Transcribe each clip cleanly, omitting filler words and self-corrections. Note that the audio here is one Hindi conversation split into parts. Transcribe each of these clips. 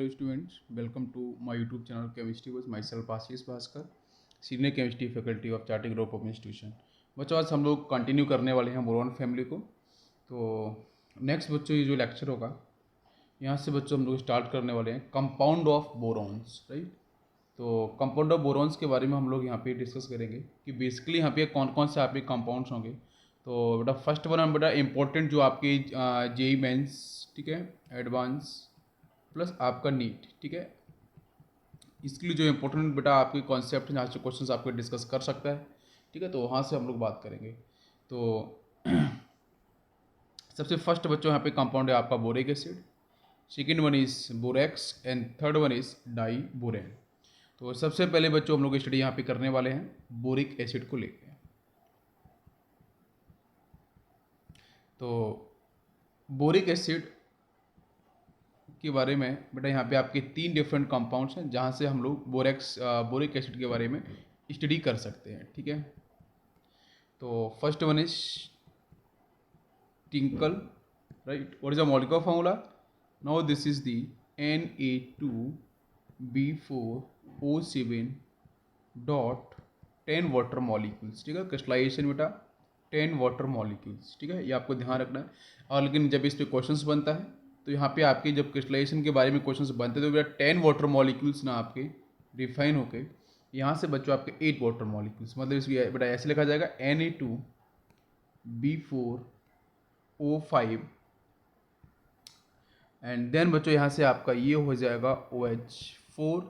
Hello students, welcome to my YouTube channel Chemistry with myself Ashish Bhaskar, senior chemistry faculty of charting group of institution. बच्चों आज हम लोग कंटिन्यू करने वाले हैं बोरॉन फैमिली को। तो नेक्स्ट बच्चों ये जो लेक्चर होगा यहाँ से बच्चों हम लोग स्टार्ट करने वाले हैं कंपाउंड ऑफ बोरॉन्स, राइट। तो कंपाउंड ऑफ बोरॉन्स के बारे में हम लोग यहाँ पे डिस्कस करेंगे कि बेसिकली यहाँ पे कौन कौन से आपके कंपाउंड्स होंगे। तो बेटा फर्स्ट वन बेटा इंपॉर्टेंट जो आपके जेई मेंस, ठीक है, एडवांस प्लस आपका नीट, ठीक है, इसके लिए जो इंपॉर्टेंट बेटा आपके कॉन्सेप्ट हैं जहाँ से क्वेश्चंस आपके डिस्कस कर सकता है, ठीक है। तो वहाँ से हम लोग बात करेंगे। तो सबसे फर्स्ट बच्चों यहाँ पे कंपाउंड है आपका boric acid, second one is borax and third one is diborane. तो सबसे पहले बच्चों हम लोग स्टडी यहाँ पे करने वाले हैं बोरिक एसिड को लेकर। तो बोरिक एसिड के बारे में बेटा यहाँ पे आपके 3 डिफरेंट कंपाउंड्स हैं जहाँ से हम लोग बोरिक एसिड के बारे में स्टडी कर सकते हैं, ठीक है। तो first one is tinkle, right. What is the molecular formula? Now this is the Na2B4O7 dot 10 water molecules, ठीक है। क्रिस्टलाइजेशन बेटा 10 वाटर मॉलिक्यूल्स, ठीक है, ये आपको ध्यान रखना है। और लेकिन जब इस पे क्वेश्चंस बनता है तो यहाँ पे आपके जब क्रिस्टलाइजेशन के बारे में क्वेश्चंस बनते हैं तो बेटा 10 वाटर मॉलिक्यूल्स ना आपके रिफाइन होके यहाँ से बच्चों आपके 8 वाटर मॉलिक्यूल्स, मतलब इसकी बेटा ऐसे लिखा जाएगा Na2B4O5 एंड देन बच्चों यहाँ से आपका ये हो जाएगा OH4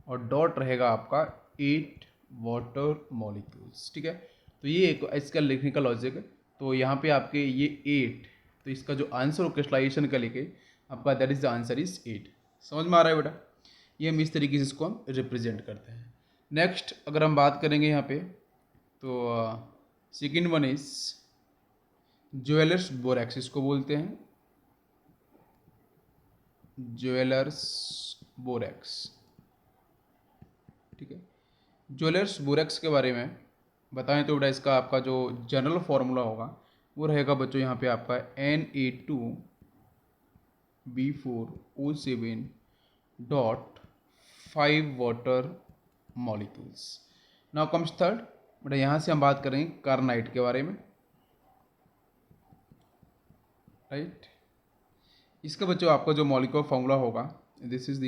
और डॉट रहेगा आपका 8 वाटर मॉलिक्यूल्स, ठीक है। तो ये एक इसका लिखने का लॉजिक है। तो यहाँ पे आपके ये 8, तो इसका जो आंसर हो क्रिस्टलाइजेशन का लेके आपका that is the answer is 8। समझ में आ रहा है बेटा? ये हम इस तरीके से इसको हम रिप्रेजेंट करते हैं। नेक्स्ट अगर हम बात करेंगे यहाँ पे तो second one is jewellers borax, इसको बोलते हैं ज्वेलर्स बोरेक्स, ठीक है। ज्वेलर्स बोरेक्स के बारे में बताएं तो बेटा इसका आपका जो जनरल फॉर्मूला होगा वो रहेगा बच्चों यहाँ पे आपका Na2B4O7 dot 5 water molecules. Now comes third, बेटा यहाँ से हम बात करेंगे कार्नाइट के बारे में, राइट। इसका बच्चों आपका जो मॉलिक्यूलर फॉर्मूला होगा this is the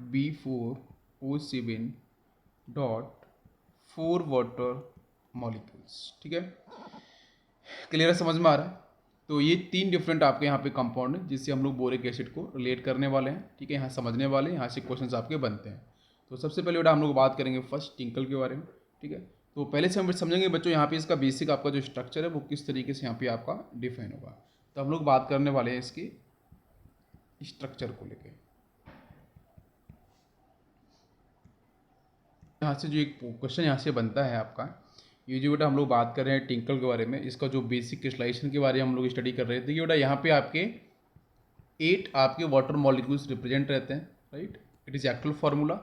Na2B4O7 dot 4 water molecules, ठीक है। क्लियर समझ में आ रहा है? तो ये 3 डिफरेंट आपके यहाँ पे कंपाउंड है जिससे हम लोग बोरिक एसिड को रिलेट करने वाले हैं, ठीक है। यहाँ समझने वाले हैं, यहाँ से क्वेश्चंस आपके बनते हैं। तो सबसे पहले बेटा हम लोग बात करेंगे फर्स्ट टिंकल के बारे में, ठीक है। तो पहले से हम समझेंगे बच्चों यहाँ पे इसका बेसिक आपका जो स्ट्रक्चर है वो किस तरीके से यहाँ पे आपका डिफाइन होगा। तो हम लोग बात करने वाले हैं इसके स्ट्रक्चर को लेके। यहाँ से जो एक क्वेश्चन यहाँ से बनता है आपका, ये जो बेटा हम लोग बात कर रहे हैं टिंकल के बारे में, इसका जो बेसिक क्रिस्टलाइजेशन के बारे में हम लोग स्टडी कर रहे थे। ये बेटा यहाँ पे आपके 8 आपके वाटर मॉलिक्यूल्स रिप्रेजेंट रहते हैं, right. It is actual formula.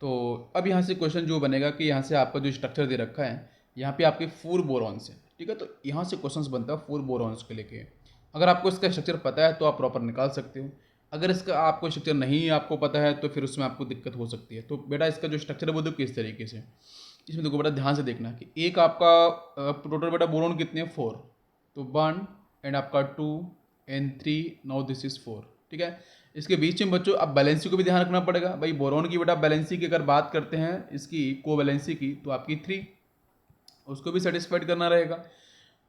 तो अब यहाँ से क्वेश्चन जो बनेगा कि यहाँ से आपका जो स्ट्रक्चर दे रखा है यहाँ पे आपके 4 बोरॉन्स हैं, ठीक है। तो यहाँ से क्वेश्चन बनता है 4 बोरॉन्स के लेके। अगर आपको इसका स्ट्रक्चर पता है तो आप प्रॉपर निकाल सकते हो। अगर इसका आपको स्ट्रक्चर नहीं आपको पता है तो फिर उसमें आपको दिक्कत हो सकती है। तो बेटा इसका जो स्ट्रक्चर है वो देखो किस तरीके से, इसमें देखो बेटा ध्यान से देखना कि एक आपका टोटल बेटा बोरॉन कितने हैं 4, तो 1 एंड आपका 2 एंड 3, नाउ दिस इज 4, ठीक है। इसके बीच में बच्चों अब बैलेंसी को भी ध्यान रखना पड़ेगा भाई। बोरॉन की बेटा बैलेंसी की अगर बात करते हैं इसकी कोवैलेंसी की तो आपकी 3, उसको भी सेटिस्फाइड करना रहेगा।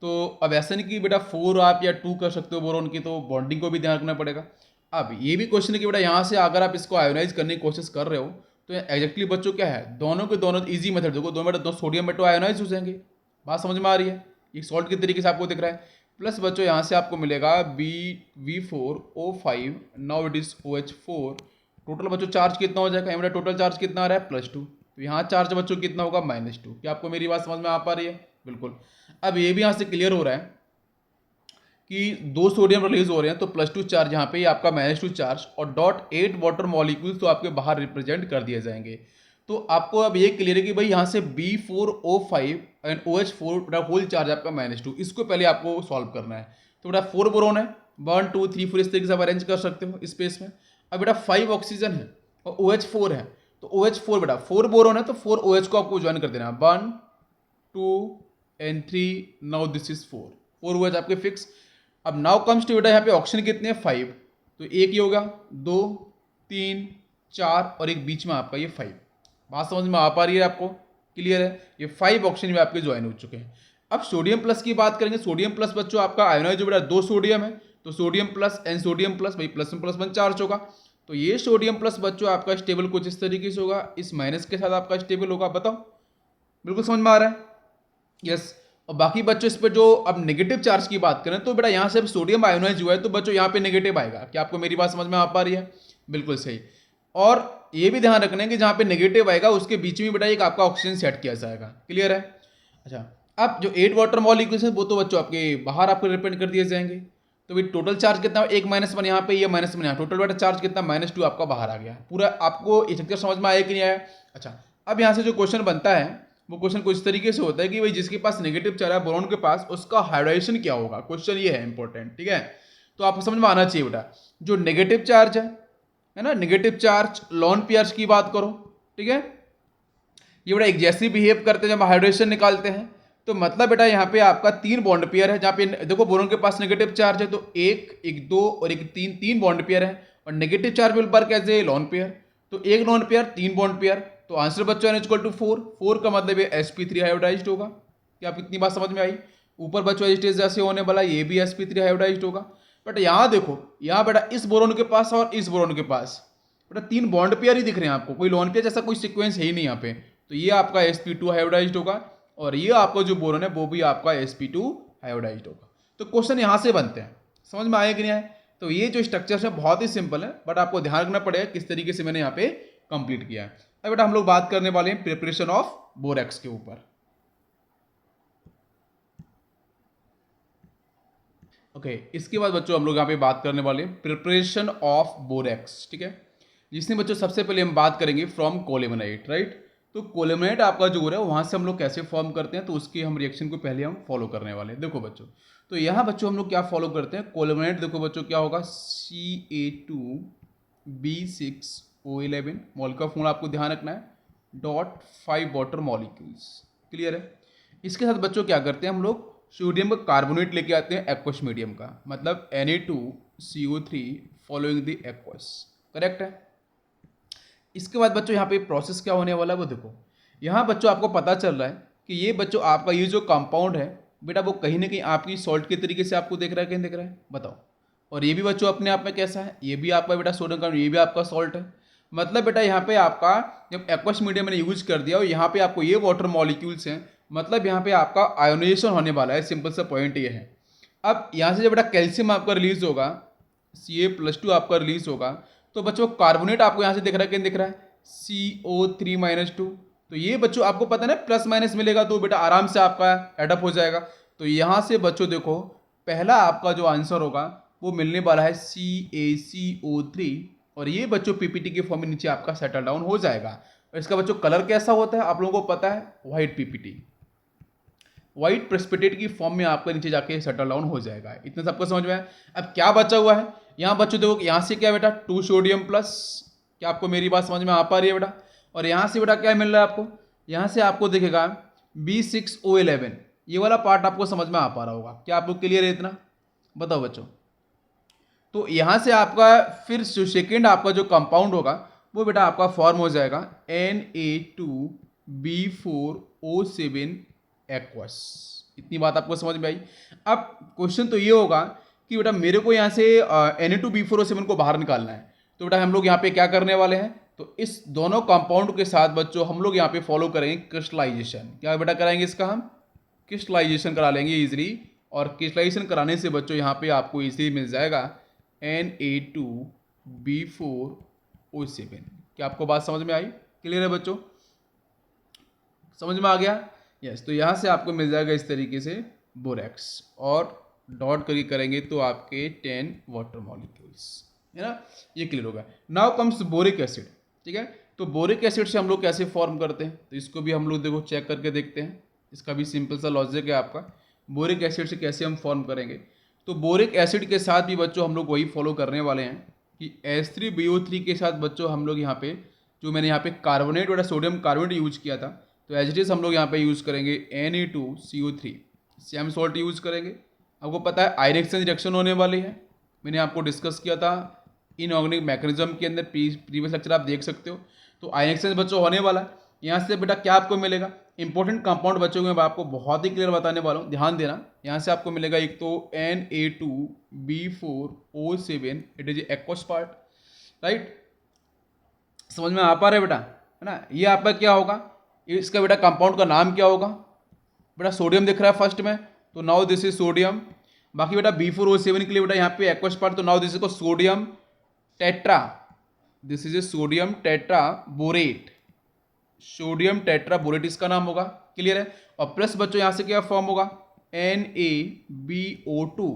तो अब ऐसा नहीं कि बेटा 4 आप या 2 कर सकते हो बोरॉन की, तो बॉन्डिंग को भी ध्यान रखना पड़ेगा। अब ये भी क्वेश्चन है कि बेटा यहाँ से अगर आप इसको आयोनाइज करने की कोशिश कर रहे हो तो एग्जैक्टली बच्चों क्या है, दोनों के दोनों इजी मेथड देखो, दोनों बेटा 2 सोडियम मेटो आयोनाइज हो जाएंगे। बात समझ में आ रही है? ये सॉल्ट के तरीके से आपको दिख रहा है। प्लस बच्चों यहाँ से आपको मिलेगा V4O5, now it is OH4। Total बच्चों चार्ज कितना हो जाएगा, मेरा टोटल चार्ज कितना आ रहा है +2। तो यहाँ चार्ज बच्चों कितना होगा -2। क्या आपको मेरी बात समझ में आ पा रही है? बिल्कुल। अब ये भी यहाँ से क्लियर हो रहा है कि 2 सोडियम रिलीज हो रहे हैं तो +2 चार्ज यहाँ पे आपका -2 चार्ज और डॉट 8 वाटर मॉलिक्यूल्स तो आपके बाहर रिप्रेजेंट कर दिए जाएंगे। तो आपको अब ये क्लियर है कि भाई यहाँ से B4O5 and OH4 whole charge आपका -2, इसको पहले आपको सॉल्व करना है। तो बेटा 4 बोरॉन है, 1 2 3 4 इस तरीके से आप अरेंज कर सकते हो स्पेस में। अब बेटा 5 ऑक्सीजन है और OH 4 है, तो OH 4 बेटा 4 बोरोन है तो 4 OH को आपको ज्वाइन कर देना है, 1 2 and 3, now this is 4 OH आपके फिक्स। अब नाउ कम्स टू बेटा यहाँ पे ऑक्सीजन कितने हैं 5, तो एक ही होगा, 2 3 4 और एक बीच में आपका ये 5। बात समझ में आ पा रही है आपको, क्लियर है? ये 5 ऑक्सीजन में आपके ज्वाइन हो चुके हैं। अब सोडियम प्लस की बात करेंगे, सोडियम प्लस बच्चों आपका आयोनाइज जो बेटा 2 सोडियम है, तो sodium plus and sodium plus भाई प्लस में प्लस 1 चार्ज होगा, तो ये सोडियम प्लस बच्चों आपका स्टेबल कुछ इस तरीके से होगा, इस माइनस के साथ आपका स्टेबल होगा। बताओ, बिल्कुल समझ में आ रहा है? यस। और बाकी बच्चों इस पर जो अब नेगेटिव चार्ज की बात करें तो बेटा यहाँ से सोडियम आयोनाइज हुआ है तो बच्चों यहाँ पे नेगेटिव आएगा। क्या आपको मेरी बात समझ में आ पा रही है? बिल्कुल सही। और ये भी ध्यान रखना है कि जहाँ पे नेगेटिव आएगा उसके बीच में बेटा एक आपका ऑक्सीजन सेट किया जाएगा। क्लियर है? अच्छा, अब जो 8 वाटर मॉलिक्यूल्स हैं वो तो बच्चों आपके बाहर आपको रिप्रेजेंट कर दिए जाएंगे। तो भाई टोटल चार्ज कितना, एक -1 यहाँ पे, ये -1 यहाँ, टोटल बेटा चार्ज कितना -2 आपका बाहर आ गया। पूरा आपको स्ट्रक्चर समझ में आया कि नहीं आया? अच्छा, अब यहाँ से जो क्वेश्चन बनता है वो क्वेश्चन कुछ तरीके से होता है कि भाई जिसके पास नेगेटिव चार्ज है बोरॉन के पास, उसका हाइड्राइजेशन क्या होगा। क्वेश्चन ये है इंपॉर्टेंट, ठीक है? तो आपको समझ में आना चाहिए बेटा, जो नेगेटिव चार्ज है ना, नेगेटिव चार्ज लॉन पेयर्स की बात करो, ठीक है, ये बेटा एक जैसी बिहेव करते हैं जब हाइड्रेशन निकालते हैं। तो मतलब बेटा यहाँ पे आपका 3 बॉन्ड पेयर है, जहाँ पे देखो बोरॉन के पास नेगेटिव चार्ज है तो एक 2 और एक 3, 3 बॉन्ड पेयर है, और negative charge will work as a lone pair, तो एक लॉन पेयर 3 बॉन्ड पेयर, तो आंसर बच्चों इज इक्वल टू 4 का मतलब ये sp3 हाइब्रिडाइज्ड होगा। क्या आप इतनी बात समझ में आई? ऊपर बच्चों एजिटेज जैसे होने वाला ये भी sp3 हाइब्रिडाइज्ड होगा। बट यहाँ देखो, यहाँ बेटा इस बोरॉन के पास और इस बोरॉन के पास बेटा 3 बॉन्ड पेयर ही दिख रहे हैं आपको, कोई लॉन पेयर जैसा कोई सीक्वेंस है ही नहीं यहाँ पे, तो ये आपका sp2 हाइब्रिडाइज्ड होगा, और ये आपका जो बोरॉन है वो भी आपका sp2 हाइब्रिडाइज्ड होगा। तो क्वेश्चन यहाँ से बनते हैं, समझ में आया कि नहीं आया? तो ये जो स्ट्रक्चर है बहुत ही सिंपल है, बट आपको ध्यान रखना पड़ेगा किस तरीके से मैंने यहाँ पे कंप्लीट किया है। अब बेटा हम लोग बात करने वाले हैं प्रिपरेशन ऑफ बोरेक्स के ऊपर। ओके, इसके बाद बच्चों हम लोग यहाँ पे बात करने वाले हैं प्रिपरेशन ऑफ बोरेक्स, ठीक है, जिसमें बच्चों सबसे पहले हम बात करेंगे फ्रॉम कोलेमेनाइट, राइट? तो कोलेमेनाइट आपका जो है वहाँ से हम लोग कैसे फॉर्म करते हैं, तो उसके हम रिएक्शन को पहले हम फॉलो करने वाले हैं। देखो बच्चों, तो यहाँ बच्चों हम लोग क्या फॉलो करते हैं, कोलेमेनाइट देखो बच्चों क्या होगा, Ca2B6O11 मॉल का फॉर्मूला आपको ध्यान रखना है, .5 वाटर मॉलिक्यूल्स। क्लियर है? इसके साथ बच्चों क्या करते हैं हम लोग, सोडियम का कार्बोनेट लेके आते हैं एक्वस मीडियम का, मतलब Na2CO3 following the aqueous. Correct है? इसके बाद बच्चों यहाँ पे प्रोसेस क्या होने वाला है वो देखो, यहाँ बच्चों आपको पता चल रहा है कि ये बच्चों आपका ये जो कंपाउंड है बेटा वो कहीं ना कहीं आपकी सॉल्ट के तरीके से आपको दिख रहा है, कहीं दिख रहा है? बताओ। और ये भी बच्चों अपने आप में कैसा है, ये भी आपका बेटा सोडियम कार्बोनेट, ये भी आपका सॉल्ट है। मतलब बेटा यहाँ पे आपका जब एक्वस मीडियम मैंने यूज कर दिया और यहाँ पे आपको ये वाटर मॉलिक्यूल्स हैं, मतलब यहाँ पे आपका आयोनाइजेशन होने वाला है। सिंपल सा पॉइंट ये है। अब यहाँ से जब बेटा कैल्शियम आपका रिलीज होगा, Ca+2 आपका रिलीज होगा, तो बच्चों कार्बोनेट आपको यहाँ से दिख रहा है, कहीं दिख रहा है, CO3-2। तो ये बच्चों आपको पता है ना प्लस माइनस मिलेगा तो बेटा आराम से आपका एडअप हो जाएगा। तो यहाँ से बच्चों देखो पहला आपका जो आंसर होगा वो मिलने वाला है CaCO3, और ये बच्चों पीपीटी के फॉर्म में नीचे आपका सेटल डाउन हो जाएगा। और इसका बच्चों कलर कैसा होता है आप लोगों को पता है, व्हाइट पीपीटी, व्हाइट प्रेसिपिटेट की फॉर्म में आपका नीचे जाके सेटल डाउन हो जाएगा। इतना सबको समझ में आया? अब क्या बचा हुआ है यहाँ बच्चों, देखो यहाँ से क्या बेटा 2 सोडियम प्लस, क्या आपको मेरी बात समझ में आ पा रही है बेटा? और यहाँ से बेटा क्या मिल रहा है आपको, यहाँ से आपको दिखेगा B6O11, ये वाला पार्ट आपको समझ में आ पा रहा होगा। क्या आपको क्लियर है इतना? बताओ बच्चों। तो यहाँ से आपका फिर सेकेंड आपका जो कंपाउंड होगा वो बेटा आपका फॉर्म हो जाएगा Na2B4O7 एक्वस। इतनी बात आपको समझ में आई? अब क्वेश्चन तो ये होगा कि बेटा मेरे को यहाँ से Na2B4O7 को बाहर निकालना है, तो बेटा हम लोग यहाँ पे क्या करने वाले हैं, तो इस दोनों कंपाउंड के साथ बच्चों हम लोग यहाँ पे फॉलो करेंगे क्रिस्टलाइजेशन। क्या बेटा कराएंगे इसका, हम क्रिस्टलाइजेशन करा लेंगे इजीली, और क्रिस्टलाइजेशन कराने से बच्चों यहाँ पे आपको इजीली मिल जाएगा Na2B4O7। क्या आपको बात समझ में आई? क्लियर है बच्चों? समझ में आ गया? यस। तो यहाँ से आपको मिल जाएगा इस तरीके से बोरेक्स, और डॉट करके करेंगे तो आपके 10 वाटर मॉलिक्यूल्स, है ना? ये क्लियर होगा। नाउ कम्स बोरिक एसिड, ठीक है? तो बोरिक एसिड से हम लोग कैसे फॉर्म करते हैं, तो इसको भी हम लोग देखो चेक करके देखते हैं। इसका भी सिंपल सा लॉजिक है आपका, बोरिक एसिड से कैसे हम फॉर्म करेंगे। तो बोरिक एसिड के साथ भी बच्चों हम लोग वही फॉलो करने वाले हैं कि H3BO3 के साथ बच्चों हम लोग यहाँ पे जो मैंने यहाँ पे कार्बोनेट और सोडियम कार्बोनेट यूज किया था, तो एज इट इज हम लोग यहाँ पे यूज़ करेंगे Na2CO3 सेम सॉल्ट यूज़ करेंगे। आपको पता है आयरेक्शन रिएक्शन होने वाली है, मैंने आपको डिस्कस किया था इनऑर्गेनिक मैकेनिज्म के अंदर, प्रीवियस लेक्चर आप देख सकते हो। तो आयरेक्शन बच्चों होने वाला है। यहाँ से बेटा क्या आपको मिलेगा, इंपॉर्टेंट कंपाउंड बच्चों को मैं आपको बहुत ही क्लियर बताने वाला हूँ, ध्यान देना। यहाँ से आपको मिलेगा एक तो Na2B4O7, it is aqueous part, right. समझ में आ पा रहा है बेटा, है ना। ये आपका क्या होगा, इसका बेटा कंपाउंड का नाम क्या होगा, बेटा सोडियम दिख रहा है फर्स्ट में, तो नाउ दिस इज सोडियम। बाकी बेटा B4O7 के लिए बेटा यहाँ पे एक्वस पार्ट, तो नाउ दिस इज को sodium tetra, this is a sodium tetra borate, sodium tetra borate इसका नाम होगा, क्लियर है। और प्लस बच्चों यहां से क्या फॉर्म होगा, NaBO2,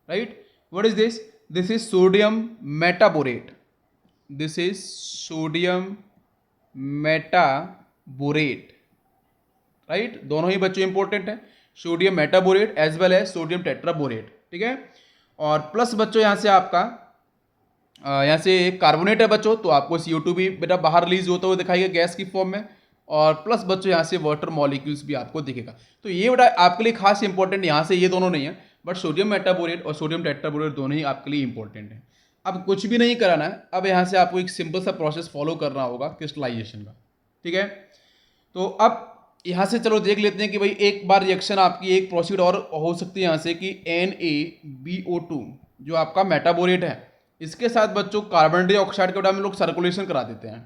right. What is this, this is sodium metaborate, this is sodium metaborate, right. दोनों ही बच्चों इंपॉर्टेंट है, sodium metaborate as well as sodium tetraborate, ठीक है। और प्लस बच्चों यहां से आपका यहाँ से कार्बोनेट है बच्चों, तो आपको CO2 भी बेटा बाहर रिलीज होता हुआ दिखाएगा गैस की फॉर्म में। और प्लस बच्चों यहाँ से वाटर मॉलिक्यूल्स भी आपको दिखेगा। तो ये बेटा आपके लिए खास इंपॉर्टेंट, यहाँ से ये दोनों नहीं है, बट सोडियम मेटाबोरेट और सोडियम टेट्राबोरेट दोनों ही आपके लिए इंपॉर्टेंट है। अब कुछ भी नहीं कराना है, अब यहाँ से आपको एक सिंपल सा प्रोसेस फॉलो करना होगा क्रिस्टलाइजेशन का, ठीक है। तो अब यहाँ से चलो देख लेते हैं कि भाई एक बार रिएक्शन आपकी एक प्रोसीड और हो सकती है यहाँ से कि NaBO2 जो आपका मेटाबोरेट है, इसके साथ बच्चों कार्बन डाइऑक्साइड के बेटा हम लोग सर्कुलेशन करा देते हैं,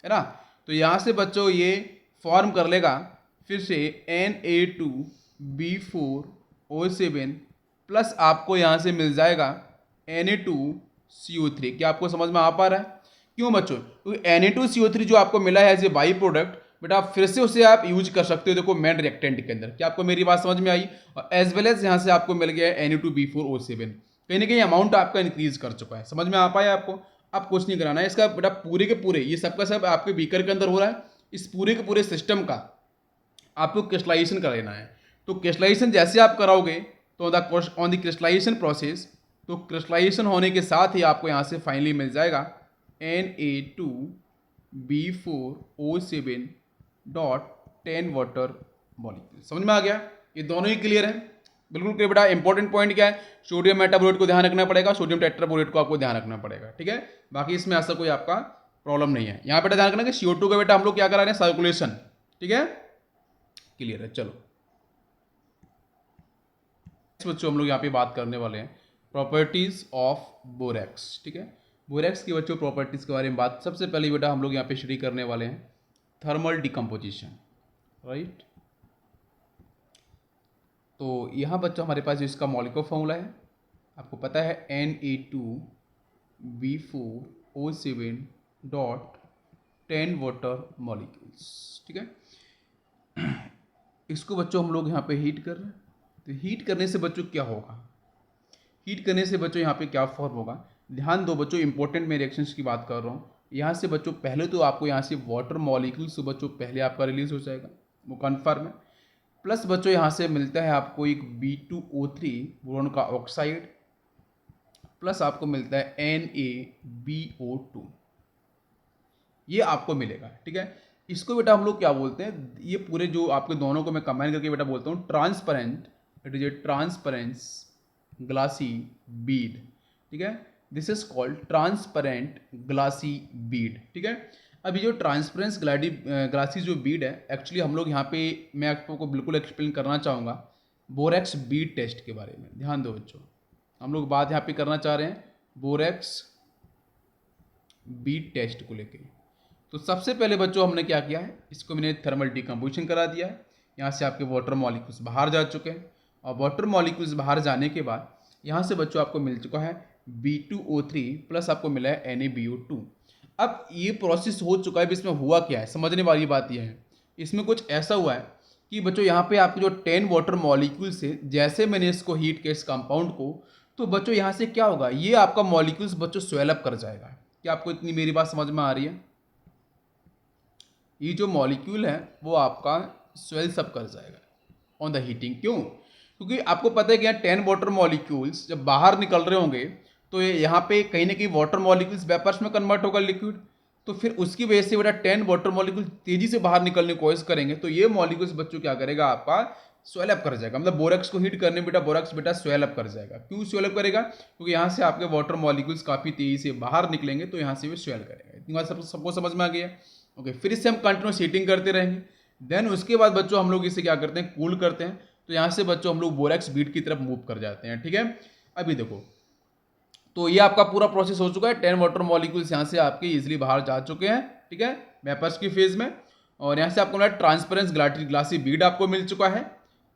है ना। तो यहाँ से बच्चों ये फॉर्म कर लेगा फिर से Na2B4O7 प्लस आपको यहाँ से मिल जाएगा Na2CO3। क्या आपको समझ में आ पा रहा है, क्यों बच्चों, क्योंकि Na2CO3 जो आपको मिला है एज ए बाई प्रोडक्ट, बेटा आप फिर से उसे आप यूज कर सकते हो, देखो मेन रिएक्टेंट के अंदर। क्या आपको मेरी बात समझ में आई, और एज वेल एज यहाँ से आपको मिल गया है Na2B4O7, कहीं ना कहीं अमाउंट आपका इंक्रीज कर चुका है। समझ में आ पाया आपको, अब कुछ नहीं कराना है इसका बेटा, पूरे के पूरे ये सबका सब आपके बीकर के अंदर हो रहा है, इस पूरे के पूरे सिस्टम का आपको क्रिस्टलाइजेशन कर लेना है। तो क्रिस्टलाइजेशन जैसे आप कराओगे तो ऑन द क्रिस्टलाइजेशन प्रोसेस, तो क्रिस्टलाइजेशन होने के साथ ही आपको यहाँ से फाइनली मिल जाएगा Na2B4O7.10 वाटर मॉलिक्यूल। समझ में आ गया, ये दोनों ही क्लियर है, बिल्कुल क्लियर बेटा। इंपॉर्टेंट पॉइंट क्या है, सोडियम मेटाबोरेट को ध्यान रखना पड़ेगा, सोडियम टेट्राबोरेट को आपको ध्यान रखना पड़ेगा, ठीक है। बाकी इसमें ऐसा कोई आपका प्रॉब्लम नहीं है। यहाँ बेटा ध्यान रखना कि CO2 का बेटा हम लोग क्या करा रहे हैं, सर्कुलेशन, ठीक है, क्लियर है। चलो बच्चों हम लोग यहाँ पे बात करने वाले हैं प्रॉपर्टीज ऑफ बोरेक्स, ठीक है। बोरेक्स की बच्चों प्रॉपर्टीज के बारे में बात, सबसे पहले बेटा हम लोग यहाँ पे स्टडी करने वाले हैं थर्मल डिकम्पोजिशन, राइट। तो यहाँ बच्चों हमारे पास इसका मॉलिक्यूलर फॉर्मूला है, आपको पता है Na2B4O7.10 वाटर मॉलिक्यूल्स, ठीक है। इसको बच्चों हम लोग यहाँ पे हीट कर रहे हैं, तो हीट करने से बच्चों क्या होगा, हीट करने से बच्चों यहाँ पे क्या फॉर्म होगा, ध्यान दो बच्चों, इंपॉर्टेंट मैं रिएक्शंस की बात कर रहा हूँ। यहाँ से बच्चों पहले तो आपको यहाँ से वाटर मॉलिक्यूल्स बच्चों पहले आपका रिलीज हो जाएगा, वो कन्फर्म है। प्लस बच्चों यहाँ से मिलता है आपको एक B2O3 बोरोन का ऑक्साइड, प्लस आपको मिलता है NaBO2, ये आपको मिलेगा, ठीक है। इसको बेटा हम लोग क्या बोलते हैं, ये पूरे जो आपके दोनों को मैं कंबाइन करके बेटा बोलता हूँ transparent, it is a transparence glassy bead, ठीक है। This is called transparent glassy bead, ठीक है। अभी जो ट्रांसपेरेंस ग्लासी जो बीड है, एक्चुअली हम लोग यहाँ पे मैं आपको बिल्कुल एक्सप्लेन करना चाहूँगा बोरेक्स बीड टेस्ट के बारे में। ध्यान दो बच्चों, हम लोग बात यहाँ पे करना चाह रहे हैं बोरेक्स बीड टेस्ट को लेके। तो सबसे पहले बच्चों हमने क्या किया है, इसको मैंने थर्मल डिकम्पोजिशन करा दिया है। यहाँ से आपके वाटर मॉलिक्यूल्स बाहर जा चुके हैं, और वाटर मॉलिक्यूल्स बाहर जाने के बाद यहाँ से बच्चों आपको मिल चुका है B2O3 प्लस आपको मिला है NaBO2। अब ये प्रोसेस हो चुका है, इसमें हुआ क्या है, समझने वाली बात यह है। इसमें कुछ ऐसा हुआ है कि बच्चों यहाँ पे आपके जो 10 वाटर मॉलिक्यूल्स है, जैसे मैंने इसको हीट किया इस कंपाउंड को, तो बच्चों यहाँ से क्या होगा, ये आपका मॉलिक्यूल्स बच्चों स्वेलअप कर जाएगा। क्या आपको इतनी मेरी बात समझ में आ रही है, ये जो मॉलिक्यूल है वो आपका स्वेल्स अप कर जाएगा ऑन द हीटिंग। क्यों, क्योंकि आपको पता है कि यहाँ 10 वाटर मॉलिक्यूल्स जब बाहर निकल रहे होंगे तो ये यहाँ पे कहीं ना कहीं वाटर मॉलिक्यूल्स वेपर्स में कन्वर्ट होगा लिक्विड, तो फिर उसकी वजह से बेटा 10 वाटर मॉलिक्यूल तेजी से बाहर निकलने की कोशिश करेंगे, तो ये मॉलिक्यूल्स बच्चों क्या करेगा आपका स्वेल अप कर जाएगा, मतलब बोरेक्स को हीट करने बेटा बोरेक्स बेटा स्वेल अप कर जाएगा। क्यों स्वेल अप करेगा? क्योंकि यहाँ से आपके वाटर मॉलिक्यूल्स काफी तेजी से बाहर निकलेंगे तो यहाँ से भी स्वेल करेगा। इतनी बात सबको समझ में आ गया? ओके, फिर इससे हम कंटिन्यूस हीटिंग करते रहेंगे। देन उसके बाद बच्चों हम लोग इसे क्या करते हैं, कूल करते हैं। तो यहाँ से बच्चों हम लोग बोरेक्स बीट की तरफ मूव कर जाते हैं। ठीक है, अभी देखो तो ये आपका पूरा प्रोसेस हो चुका है। 10 वाटर मॉलिक्यूल्स यहाँ से आपके इजिली बाहर जा चुके हैं। ठीक है, वेपर्स की फेज में। और यहाँ से आपको मिला ट्रांसपेरेंस ग्लासी बीड आपको मिल चुका है।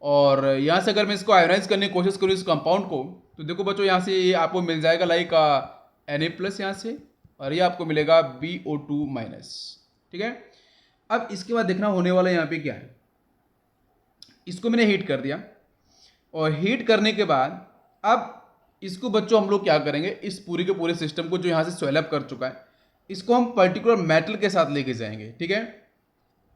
और यहाँ से अगर मैं इसको आयोनाइज करने की कोशिश करूँ इस कंपाउंड को, तो देखो बच्चों यहाँ से ये आपको मिल जाएगा लाइक Na+ यहाँ से, और ये आपको मिलेगा BO2-। ठीक है, अब इसके बाद देखना होने वाला यहाँ पे क्या है। इसको मैंने हीट कर दिया, और हीट करने के बाद अब इसको बच्चों हम लोग क्या करेंगे, इस पूरे के पूरे सिस्टम को जो यहाँ से स्वेल अप कर चुका है इसको हम पर्टिकुलर मेटल के साथ लेके जाएंगे। ठीक है,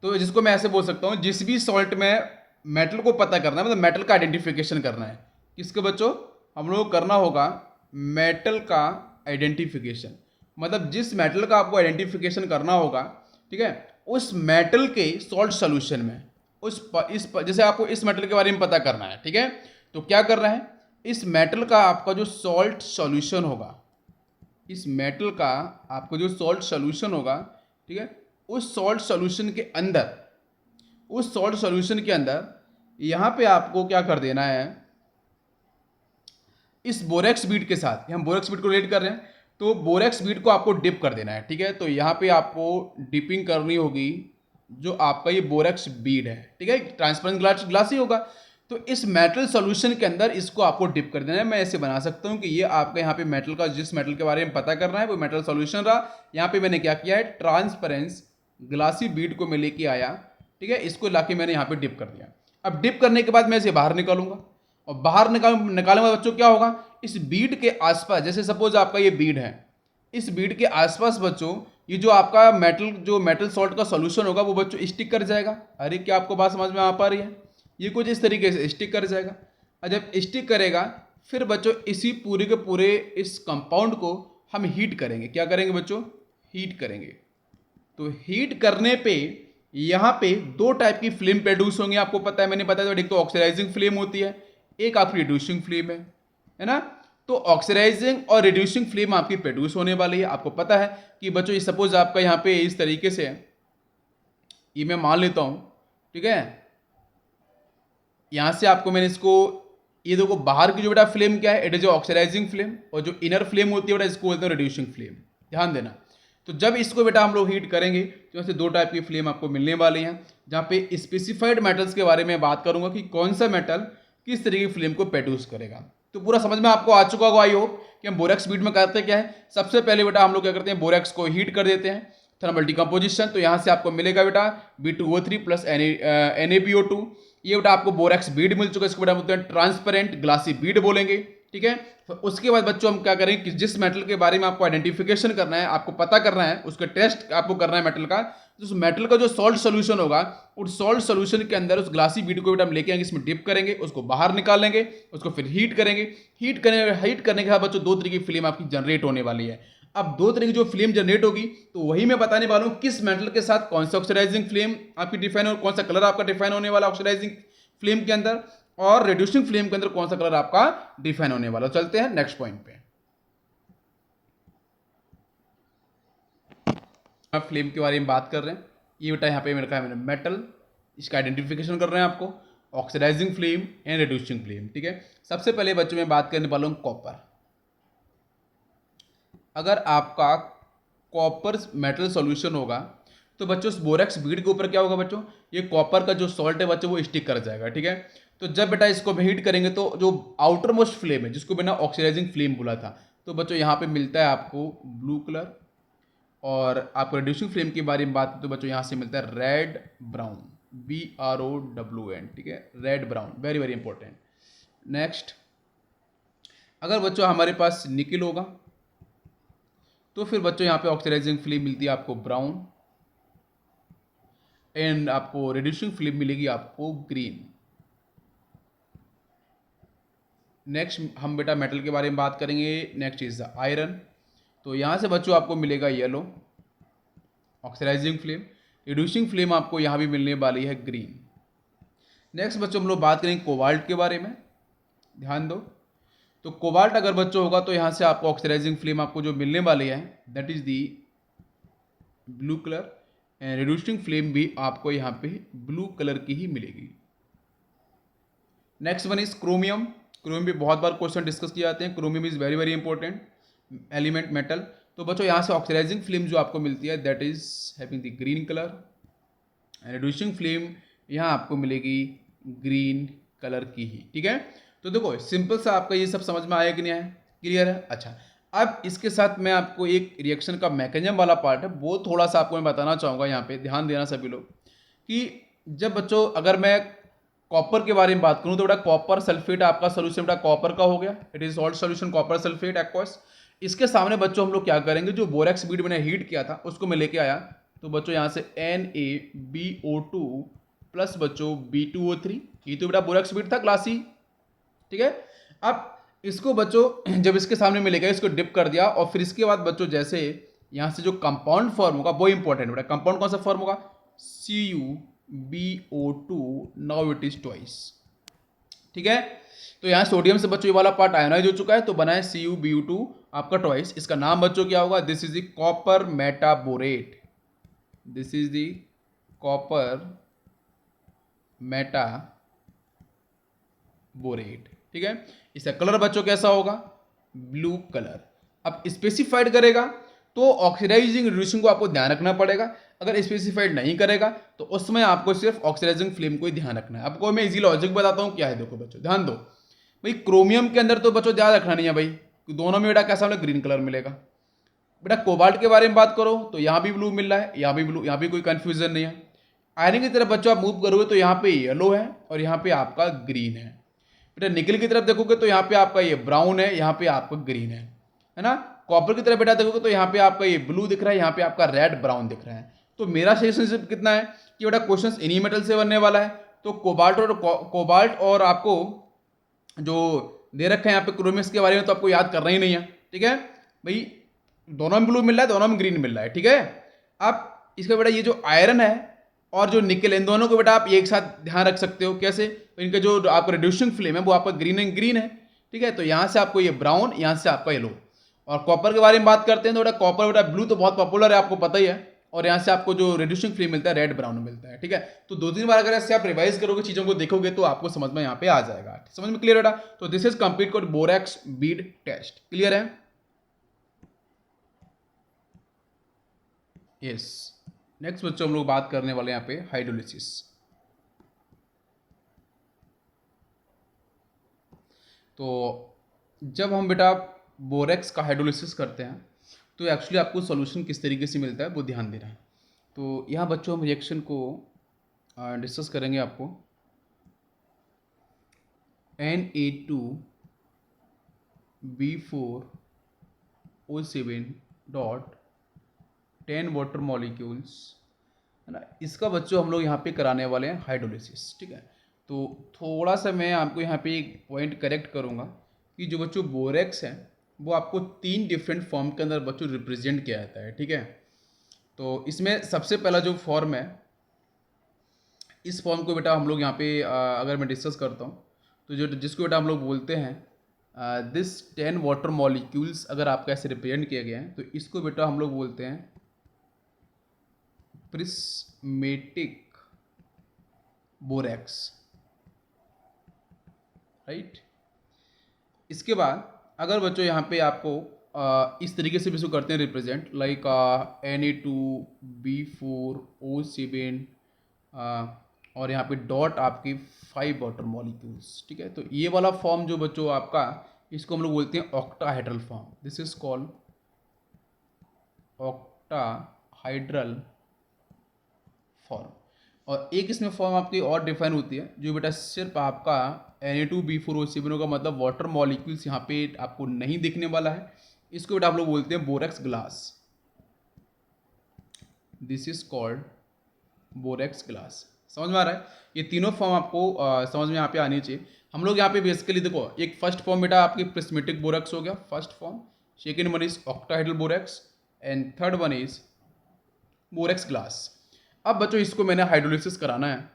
तो जिसको मैं ऐसे बोल सकता हूँ, जिस भी सॉल्ट में मेटल को पता करना है, मतलब मेटल का आइडेंटिफिकेशन करना है, किसके बच्चों हम लोग करना होगा मेटल का आइडेंटिफिकेशन, मतलब जिस मेटल का आपको आइडेंटिफिकेशन करना होगा, ठीक है, उस मेटल के सॉल्ट सोल्यूशन में जैसे आपको इस मेटल के बारे में पता करना है। ठीक है, तो क्या करना है, इस मेटल का आपका जो सॉल्ट सॉल्यूशन होगा, इस मेटल का आपको जो सॉल्ट सॉल्यूशन होगा, ठीक है, उस सॉल्ट सॉल्यूशन के अंदर यहाँ पे आपको क्या कर देना है, इस बोरेक्स बीड के साथ, हम बोरेक्स बीड को रिलेट कर रहे हैं, तो बोरेक्स बीड को आपको डिप कर देना है। ठीक है, तो यहाँ पे आपको डिपिंग करनी होगी जो आपका ये बोरेक्स बीड है। ठीक है, ट्रांसपेरेंट ग्लास ही होगा, तो इस मेटल सॉल्यूशन के अंदर इसको आपको डिप कर देना है। मैं ऐसे बना सकता हूँ कि ये आपका यहाँ पे मेटल का, जिस मेटल के बारे में पता करना है वो मेटल सॉल्यूशन रहा। यहाँ पे मैंने क्या किया है, ट्रांसपेरेंस ग्लासी बीड को मैं लेके आया। ठीक है, इसको लाके मैंने यहाँ पे डिप कर दिया। अब डिप करने के बाद मैं इसे बाहर निकालूंगा, और बाहर निकालूंगा बच्चों क्या होगा, इस बीड के आसपास, जैसे सपोज आपका ये बीड है, इस बीड के आसपास बच्चों ये जो आपका मेटल सॉल्ट का सॉल्यूशन होगा वो बच्चों स्टिक कर जाएगा। अरे क्या आपको बात समझ में आ पा रही है? ये कुछ इस तरीके से स्टिक कर जाएगा, और जब स्टिक करेगा फिर बच्चों इसी पूरे के पूरे इस कंपाउंड को हम हीट करेंगे। क्या करेंगे बच्चों, हीट करेंगे। तो हीट करने पे यहाँ पे दो टाइप की फ्लेम प्रोड्यूस होंगे, आपको पता है, मैंने बताया, एक तो ऑक्सीडाइजिंग फ्लेम होती है, एक आपकी रिड्यूसिंग फ्लेम है ना। तो ऑक्सीडाइजिंग और रिड्यूसिंग फ्लेम आपकी प्रोड्यूस होने वाली है। आपको पता है कि बच्चों सपोज आपका यहाँ पे इस तरीके से ये मैं मान लेता हूँ। ठीक है, यहाँ से आपको मैंने इसको, ये देखो बाहर की जो बेटा फ्लेम क्या है, इट इज ऑक्सीडाइजिंग फ्लेम, और जो इनर फ्लेम होती है बेटा इसको बोलते हैं रिड्यूसिंग फ्लेम। ध्यान देना, तो जब इसको बेटा हम लोग हीट करेंगे तो ऐसे दो टाइप की फ्लेम आपको मिलने वाली हैं, जहाँ पे स्पेसिफाइड मेटल्स के बारे में बात करूंगा कि कौन सा मेटल किस तरीके की फ्लेम को प्रोड्यूस करेगा। तो पूरा समझ में आपको आ चुका होगा आई होप कि हम बोरेक्स बीड में करते क्या है। सबसे पहले बेटा हम लोग क्या करते हैं, बोरेक्स को हीट कर देते हैं, थर्मल डिकम्पोजिशन। तो यहाँ से आपको मिलेगा बेटा B2O3 प्लस NaBO2। ये बेटा आपको बोरेक्स बीड मिल चुका है, इसको बेटा बोलते हैं ट्रांसपेरेंट ग्लासी बीड बोलेंगे। ठीक है, तो उसके बाद बच्चों हम क्या करेंगे कि जिस मेटल के बारे में आपको आइडेंटिफिकेशन करना है, आपको पता करना है, उसका टेस्ट आपको करना है मेटल का, तो उस मेटल का जो सॉल्ट सोल्यूशन होगा उस सॉल्ट सोल्यूशन के अंदर उस ग्लासी बीड को बेटा हम लेके आएंगे, इसमें डिप करेंगे, उसको बाहर निकालेंगे, उसको फिर हीट करेंगे। हीट करने के बाद बच्चों दो तरीके की फिल्म आपकी जनरेट होने वाली है। अब दो तरह की जो फ्लेम जनरेट होगी तो वही मैं बताने वाला हूं किस मेटल के साथ कौन सा ऑक्सीडाइजिंग फ्लेम आपकी डिफाइन और कौन सा कलर आपका डिफाइन होने वाला ऑक्सीडाइजिंग फ्लेम के अंदर, और रिड्यूसिंग फ्लेम के अंदर कौन सा कलर आपका डिफाइन होने वाला। चलते हैं नेक्स्ट पॉइंट पे। फ्लेम के बारे में बात कर रहे हैं, ये बेटा यहाँ पे मेरे मेटल, इसका आइडेंटिफिकेशन कर रहे हैं आपको, oxidising flame and reducing flame. ठीक है, सबसे पहले बच्चों में बात करने वाला हूँ कॉपर। अगर आपका कॉपर मेटल सॉल्यूशन होगा तो बच्चों उस बोरेक्स बीड के ऊपर क्या होगा बच्चों, ये कॉपर का जो सॉल्ट है बच्चों वो स्टिक कर जाएगा। ठीक है, तो जब बेटा इसको हीट करेंगे तो जो आउटर मोस्ट फ्लेम है, जिसको मैंने ऑक्सीडाइजिंग फ्लेम बोला था, तो बच्चों यहाँ पे मिलता है आपको ब्लू कलर, और आपको रिड्यूसिंग फ्लेम के बारे में बात तो बच्चों यहाँ से मिलता है रेड ब्राउन, BROWN। ठीक है, red brown, very very important. Next, अगर बच्चों हमारे पास निकिल होगा तो फिर बच्चों यहाँ पे ऑक्सीडाइजिंग फ्लेम मिलती है आपको ब्राउन, एंड आपको रिड्यूसिंग फ्लेम मिलेगी आपको ग्रीन। नेक्स्ट हम बेटा मेटल के बारे में बात करेंगे। Next is the iron. तो यहाँ से बच्चों आपको मिलेगा yellow oxidising flame. Reducing flame आपको यहाँ भी मिलने वाली है ग्रीन। नेक्स्ट बच्चों हम लोग बात करेंगे कोबाल्ट के बारे में, ध्यान दो। तो कोबाल्ट अगर बच्चों होगा तो यहाँ से आपको ऑक्सीडाइजिंग फ्लेम आपको जो मिलने वाली है that is the blue colour, and reducing flame भी आपको यहाँ पे ब्लू कलर की ही मिलेगी। Next one is chromium. Chromium भी बहुत बार क्वेश्चन डिस्कस किए जाते हैं। Chromium is very very important element metal. तो बच्चों यहाँ से ऑक्सीडाइजिंग फ्लेम जो आपको मिलती है that is having the green colour, and reducing flame यहाँ आपको मिलेगी ग्रीन कलर की ही, ठीक है। तो देखो सिंपल सा आपका ये सब समझ में आया कि नहीं आया, क्लियर है। अच्छा, अब इसके साथ मैं आपको एक रिएक्शन का मैकेनिज्म वाला पार्ट है वो थोड़ा सा आपको मैं बताना चाहूँगा। यहाँ पे ध्यान देना सभी लोग कि जब बच्चों अगर मैं कॉपर के बारे में बात करूँ तो बेटा कॉपर सल्फेट आपका सोल्यूशन बेटा कॉपर का हो गया, it is salt solution copper sulphate aqueous. इसके सामने बच्चों हम लोग क्या करेंगे, जो बोरेक्स बीड मैंने हीट किया था उसको मैं लेके आया। तो बच्चों यहाँ से NaBO2 प्लस बच्चों B2O3, ये तो बेटा बोरेक्स बीड था क्लास सी, ठीक है। अब इसको बच्चों जब इसके सामने में लेके इसको डिप कर दिया और फिर इसके बाद बच्चों जैसे यहाँ से जो कंपाउंड फॉर्म होगा वो इंपॉर्टेंट बेटा। कंपाउंड कौन सा फॉर्म होगा, CuBO2, now it is twice, ठीक है। तो यहाँ सोडियम से बच्चों ये वाला पार्ट आयोनाइज हो चुका है तो बना है CuBO2 आपका ट्वाइस। इसका नाम बच्चों क्या होगा, this is the copper metaborate, this is the copper metaborate, ठीक है। इसका कलर बच्चों कैसा होगा, ब्लू कलर। अब स्पेसिफाइड करेगा तो ऑक्सीडाइजिंग रिड्यूसिंग को आपको ध्यान रखना पड़ेगा। अगर स्पेसिफाइड नहीं करेगा तो उसमें आपको सिर्फ ऑक्सीडाइजिंग फ्लेम को ही ध्यान रखना है। आपको मैं इजी लॉजिक बताता हूँ क्या है, देखो बच्चों ध्यान दो। भाई क्रोमियम के अंदर तो बच्चों ध्यान रखना नहीं है भाई, दोनों में बेटा कैसा मिलेगा, ग्रीन कलर मिलेगा। बेटा कोबाल्ट के बारे में बात करो तो यहाँ भी ब्लू मिल रहा है, यहाँ भी ब्लू, यहाँ भी कोई कंफ्यूजन नहीं है। आयरन की तरफ बच्चों आप मूव करोगे तो यहाँ पे येलो है और यहाँ पे आपका ग्रीन है। बेटा निकल की तरफ देखोगे तो यहाँ पे आपका ये ब्राउन है, यहाँ पे आपका ग्रीन है ना। कॉपर की तरफ बेटा देखोगे तो यहाँ पे आपका ये ब्लू दिख रहा है, यहाँ पे आपका रेड ब्राउन दिख रहा है। तो मेरा सजेशन कितना है कि बेटा क्वेश्चन इन्हीं मेटल से बनने वाला है। तो कोबाल्ट और आपको जो दे रखा है यहाँ पे क्रोमियम के बारे में तो आपको याद करना ही नहीं है, ठीक है भाई। दोनों में ब्लू मिल रहा है, दोनों में ग्रीन मिल रहा है, ठीक है। अब इसका बेटा ये जो आयरन है और जो निकल, इन दोनों को बेटा आप एक साथ ध्यान रख सकते हो कैसे, तो इनका जो आपका रिड्यूसिंग फ्लेम है वो आपका ग्रीन एंड ग्रीन है, ठीक है। तो यहाँ से आपको ये ब्राउन, यहाँ से आपका येलो। और कॉपर के बारे में बात करते हैं तो बेटा कॉपर बेटा ब्लू तो बहुत पॉपुलर है, आपको पता ही है। और यहाँ से आपको जो रिड्यूसिंग फ्लेम मिलता है रेड ब्राउन मिलता है, ठीक है। तो दो तीन बार अगर ऐसे आप रिवाइज करोगे, चीजों को देखोगे तो आपको समझ में यहाँ पे आ जाएगा, समझ में क्लियर बेटा। तो this is complete code borax bead test, clear है। यस, नेक्स्ट बच्चों हम लोग बात करने वाले यहाँ पे हाइड्रोलिसिस। तो जब हम बेटा बोरेक्स का हाइड्रोलिसिस करते हैं तो एक्चुअली आपको सॉल्यूशन किस तरीके से मिलता है वो ध्यान देना है। तो यहाँ बच्चों हम रिएक्शन को डिस्कस करेंगे। आपको Na2B4O7 डॉट 10 वाटर मॉलिक्यूल्स, है ना। इसका बच्चों हम लोग यहाँ पे कराने वाले हैं हाइड्रोलिसिस, ठीक है। तो थोड़ा सा मैं आपको यहाँ पे एक पॉइंट करेक्ट करूँगा कि जो बच्चों बोरेक्स है वो आपको 3 डिफरेंट फॉर्म के अंदर बच्चों रिप्रेजेंट किया जाता है, ठीक है। तो इसमें सबसे पहला जो फॉर्म है, इस फॉर्म को बेटा हम लोग यहाँ पे अगर मैं डिस्कस करता हूँ तो जो जिसको बेटा हम लोग बोलते हैं दिस 10 वाटर मॉलिक्यूल्स, अगर आपका ऐसे रिप्रेजेंट किया गया है तो इसको बेटा हम लोग बोलते हैं प्रिस्मेटिक बोरेक्स, राइट। इसके बाद अगर बच्चों यहाँ पे आपको इस तरीके से भी इसको करते हैं रिप्रेजेंट, लाइक Na2B4O7 और यहाँ पे डॉट आपकी 5 वाटर मॉलिक्यूल्स, ठीक है। तो ये वाला फॉर्म जो बच्चों आपका, इसको हम लोग बोलते हैं octahedral form, this is called octahedral form. और एक इसमें फॉर्म आपकी और डिफाइन होती है जो बेटा सिर्फ आपका Na2B4O7 का मतलब वाटर मॉलिक्यूल्स यहाँ पे आपको नहीं दिखने वाला है, इसको बेटा आप लोग बोलते हैं borax glass, this is called borax glass. समझ में आ रहा है, ये तीनों फॉर्म आपको समझ में यहाँ पे आनी चाहिए। हम लोग यहाँ पे बेसिकली देखो, एक फर्स्ट फॉर्म बेटा आपकी प्रिस्मेटिक बोरेक्स हो गया, first form. Second one is octahedral borax and third one is borax glass. अब बच्चों इसको मैंने हाइड्रोलिसिस कराना है,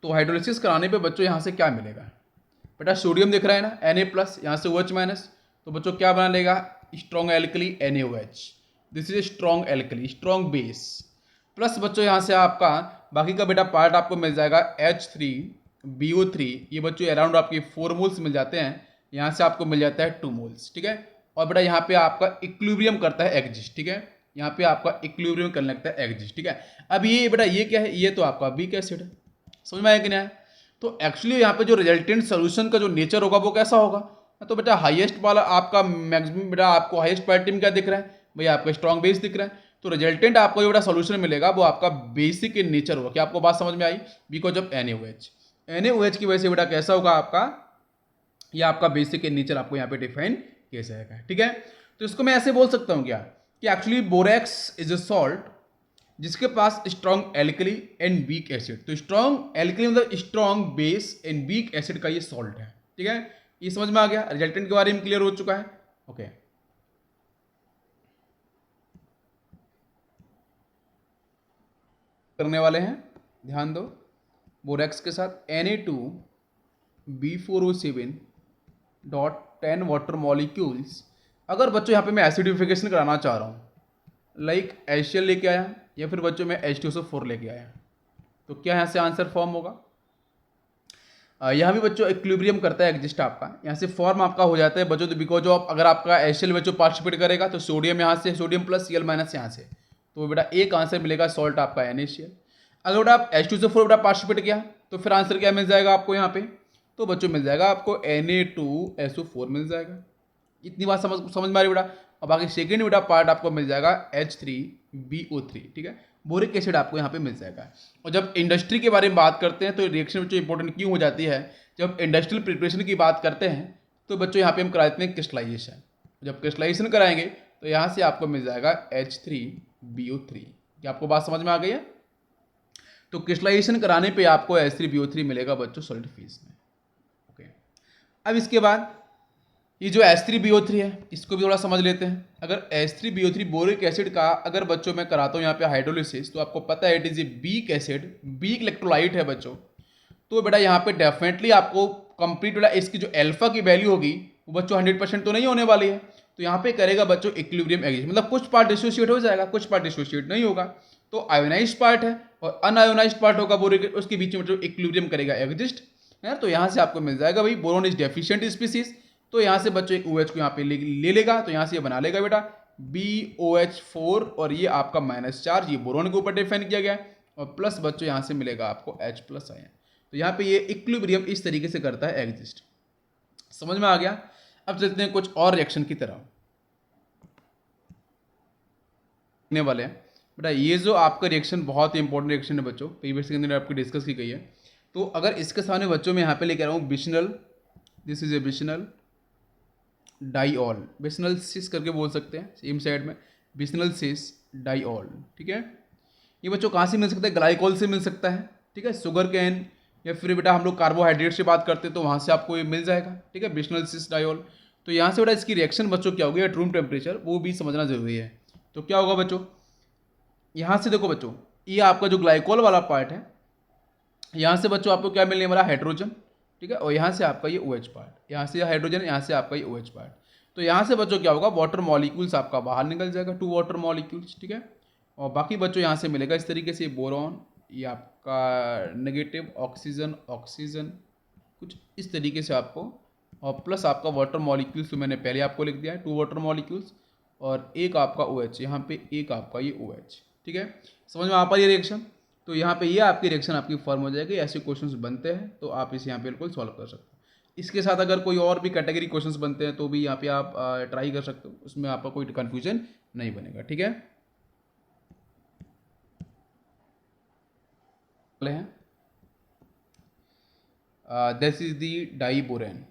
तो हाइड्रोलिसिस कराने पे बच्चों यहाँ से क्या मिलेगा बेटा, सोडियम दिख रहा है ना, Na+, यहाँ से OH माइनस, तो बच्चों क्या बना लेगा, strong alkali NaOH। This is strong alkali, strong base. Plus बच्चों यहाँ से आपका बाकी का बेटा पार्ट आपको मिल जाएगा H3BO3, ये बच्चों अराउंड आपके 4 मोल्स मिल जाते हैं, यहाँ से आपको मिल जाता है 2 मोल्स, ठीक है। और बेटा यहाँ पे आपका इक्विलिब्रियम करता है एग्जिस्ट, ठीक है, यहाँ पे आपका इक्विलिब्रियम करने लगता है एग्जिस्ट, ठीक है। अब ये बेटा ये क्या है, ये तो आपका वीक एसिड है, समझ में आया कि नहीं आया। तो एक्चुअली यहाँ पे जो रिजल्टेंट सोल्यूशन का जो नेचर होगा वो कैसा होगा, तो बेटा हाईएस्ट वाला आपका मैक्सिमम बेटा आपको हाईएस्ट प्रायोरिटी में क्या दिख रहा है भैया, आपका स्ट्रॉन्ग बेस दिख रहा है। तो रिजल्टेंट आपको जो बेटा सोल्यूशन मिलेगा वो आपका बेसिक इन नेचर होगा। क्या आपको बात समझ में आई, बिकॉज ऑफ NaOH की वजह से बेटा कैसा होगा आपका, ये आपका बेसिक इन नेचर आपको यहाँ पे डिफाइन किया जाएगा, ठीक है। तो इसको मैं ऐसे बोल सकता हूँ क्या कि actually borax is a salt जिसके पास strong alkali and weak acid. तो स्ट्रॉन्ग एल्कली मतलब strong base and weak acid का ये सॉल्ट है, ठीक है। ये समझ में आ गया, रिजल्टेंट के बारे में क्लियर हो चुका है, ओके। करने वाले हैं, ध्यान दो, बोरेक्स के साथ Na2B4O7.10 वाटर मॉलिक्यूल्स। अगर बच्चों यहाँ पे मैं एसिडिफिकेशन कराना चाह रहा हूँ, लाइक HCl लेके आया या फिर बच्चों में H2SO4 लेके आया, तो क्या यहाँ से आंसर फॉर्म होगा, यहाँ भी बच्चों इक्विलिब्रियम करता है एग्जिस्ट आपका, यहाँ से फॉर्म आपका हो जाता है बच्चों, तो बिकॉज ऑफ अगर आपका HCl बच्चों पार्टिसिपेट करेगा तो सोडियम यहाँ से, सोडियम प्लस Cl माइनस यहाँ से, तो बेटा एक आंसर मिलेगा सॉल्ट आपका NaCl। अगर बेटा आप H2SO4 बेटा पार्टिसिपेट किया तो फिर आंसर क्या मिल जाएगा आपको यहाँ पे, तो बच्चों मिल जाएगा आपको Na2SO4 मिल जाएगा। इतनी बात समझ में आ रही बेटा। और बाकी सेकेंड बेटा पार्ट आपको मिल जाएगा H3BO3, ठीक है, बोरिक एसिड आपको यहाँ पे मिल जाएगा। और जब इंडस्ट्री के बारे में बात करते हैं तो रिएक्शन बच्चों इंपॉर्टेंट क्यों हो जाती है, जब इंडस्ट्रियल प्रिपरेशन की बात करते हैं तो बच्चों यहाँ पे हम कराते हैं क्रिस्टलाइजेशन। जब क्रिस्टलाइजेशन कराएंगे तो यहाँ से आपको मिल जाएगा H3BO3। क्या आपको बात समझ में आ गई है। तो क्रिस्टलाइजेशन कराने पे आपको H3BO3 मिलेगा बच्चों सॉलिड फेज में, ओके। अब इसके बाद ये जो H3BO3 है इसको भी थोड़ा समझ लेते हैं। अगर H3BO3 बोरिक एसिड का अगर बच्चों मैं कराता हूँ यहाँ पे हाइड्रोलिसिस, तो आपको पता है it is a weak acid, weak electrolyte है बच्चों, तो बेटा यहाँ पे डेफिनेटली आपको कंप्लीट बेटा इसकी जो अल्फा की वैल्यू होगी वो बच्चों 100% तो नहीं होने वाली है, तो यहाँ पे करेगा बच्चों इक्विलिब्रियम एग्जिस्ट, मतलब कुछ पार्ट डिसोसिएट हो जाएगा, कुछ पार्ट डिसोसिएट नहीं होगा। तो आयोनाइज्ड पार्ट है और अनआयोनाइज्ड पार्ट होगा बोरिक, उसके बीच में मतलब इक्विलिब्रियम करेगा एग्जिस्ट है। तो यहाँ से आपको मिल जाएगा भाई बोरोन इज डेफिशिएंट स्पीसीज, तो यहाँ से बच्चों एक OH को यहाँ पे ले लेगा, तो यहाँ से ये बना लेगा बेटा BOH4 और ये आपका माइनस चार्ज, ये बोरोन के ऊपर डिफाइन किया गया है, और प्लस बच्चों यहाँ से मिलेगा आपको H+ आयन। तो यहाँ पे ये इक्विलिब्रियम इस तरीके से करता है एग्जिस्ट, समझ में आ गया। अब चलते हैं कुछ और रिएक्शन की तरफ देखने वाले हैं बेटा। ये जो आपका रिएक्शन बहुत ही इंपॉर्टेंट रिएक्शन है बच्चों, प्रीवियस के अंदर आपकी डिस्कस की गई है। तो अगर इसके सामने बच्चों में यहाँ पे लेकर आ रहा हूँ बिशनल, दिस इज ए बिशनल डाइऑल, बिशनल सिस करके बोल सकते हैं सेम साइड में, बिशनल सिस डाइऑल, ठीक है। ये बच्चों कहाँ से मिल सकता है, ग्लाइकोल से मिल सकता है, ठीक है, शुगर कैन, या फिर बेटा हम लोग कार्बोहाइड्रेट से बात करते हैं तो वहाँ से आपको ये मिल जाएगा, ठीक है, बिशनल सिस डाइऑल। तो यहाँ से बेटा इसकी रिएक्शन बच्चों क्या होगी एट रूम टेम्परेचर, वो भी समझना जरूरी है। तो क्या होगा बच्चों, यहाँ से देखो बच्चों, ये आपका जो ग्लाइकोल वाला पार्ट है, यहाँ से बच्चों आपको क्या मिलने वाला, हाइड्रोजन, ठीक है, और यहाँ से आपका ये OH पार्ट, यहाँ से हाइड्रोजन, यहाँ से आपका ये OH पार्ट। तो यहाँ से बच्चों क्या होगा, वाटर मॉलिक्यूल्स आपका बाहर निकल जाएगा, 2 वाटर मॉलिक्यूल्स, ठीक है। और बाकी बच्चों यहाँ से मिलेगा इस तरीके से बोरॉन, ये आपका नेगेटिव ऑक्सीजन, ऑक्सीजन कुछ इस तरीके से आपको, और प्लस आपका वाटर मॉलिक्यूल्स तो मैंने पहले आपको लिख दिया है 2 वाटर मॉलिक्यूल्स, और एक आपका OH, यहाँ पे एक आपका ये OH, ठीक है, समझ में आ पा रही है रिएक्शन। तो यहाँ पे ये आपकी रिएक्शन आपकी फॉर्म हो जाएगी। ऐसे क्वेश्चंस बनते हैं तो आप इसे यहाँ पे बिल्कुल सॉल्व कर सकते हो। इसके साथ अगर कोई और भी कैटेगरी क्वेश्चंस बनते हैं तो भी यहाँ पे आप ट्राई कर सकते हो, उसमें आपका कोई कन्फ्यूजन नहीं बनेगा, ठीक है। दिस इज दी डाइबोरेन,